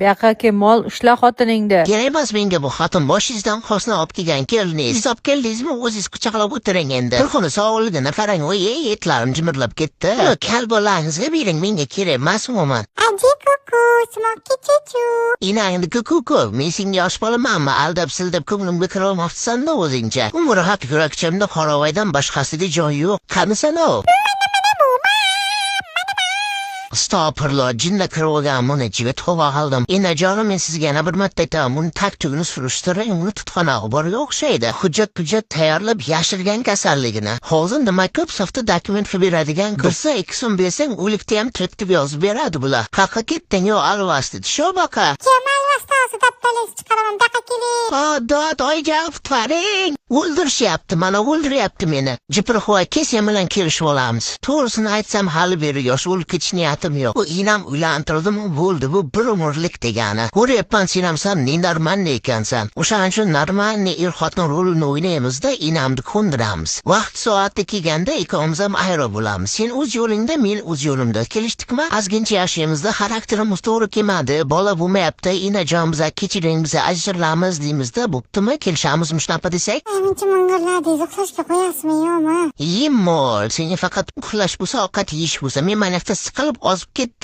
Buyoqqa mol ushla xotiningni. Kerak emas menga bu xotin boshingizdan qosni olib kelgan keldingiz. Siz olib keldingizmi, o'zingiz quchoqlab o'tiring endi. Bir xona sog'lig'ini qarang, voy, etlarim jimirlab ketdi. Kal bolangizga bering, menga kerak emas umuman. Aji kuku, smoky chuchu. Inangni kuku, men senga yosh bolamanmi? Aldab-sildab ko'nglimga kirolmoqchisan-da o'zingcha. Umri haq yurakchimda qorovaydan boshqasiga joyi yo'q. Qanisan-o? Stopirlar, jinda kirib olgan buni ichiga tova qildim. Enajonim, men sizga yana bir marta aytaman, buni tag-tugini surishtiring, uni tutxonaga borga o'xshaydi. Hujjat tayyorlab yashirgan kasalligini. Hozir nima ko'p safta dokument qilib beradigan, birsa 2 so'm bersang, o'likda ham turtib yozib beradi bular. Qaqa ketding yo alvasti, shu baqa. Kemal vastasi dabtalingiz chiqaraman, daqa keling. Dod, oyjab tvaring. O'ldirishyapti, mana o'ldiryapti meni. Jiprixoy, kesam bilan kelishib olamiz. To'g'risini aytsam, hali beri yosh o'lib ketish niyatim yo'q. Bu inam uylantirdimi, bo'ldi, bu bir umrlik degani. Ko'ryapman, sen ham san normalniy ekansan. O'shaning uchun normalniy er-xotin rolini o'ynaymizda, inamni ko'ndiramiz. Vaqt soati kelganda ikkovimiz ham ayro bo'lamiz. Sen o'z yo'lingda, men o'z yo'limda. Kelishdikmi? Azgincha yashaymizda, xarakterimiz to'g'ri kelmadi, bola bo'lmayapti, inajon biza kechiring, biza ajralamiz deymizda, bo'ptimi? Kelishamizmi shunaqa desak? Menimcha mang'illadingiz, uxlashga qo'yasizmi yo'qmi? Yemmol, senga faqat uxlash bo'lsa, ovqat yeyish bo'lsa, men mana siqilib ozib ketdim.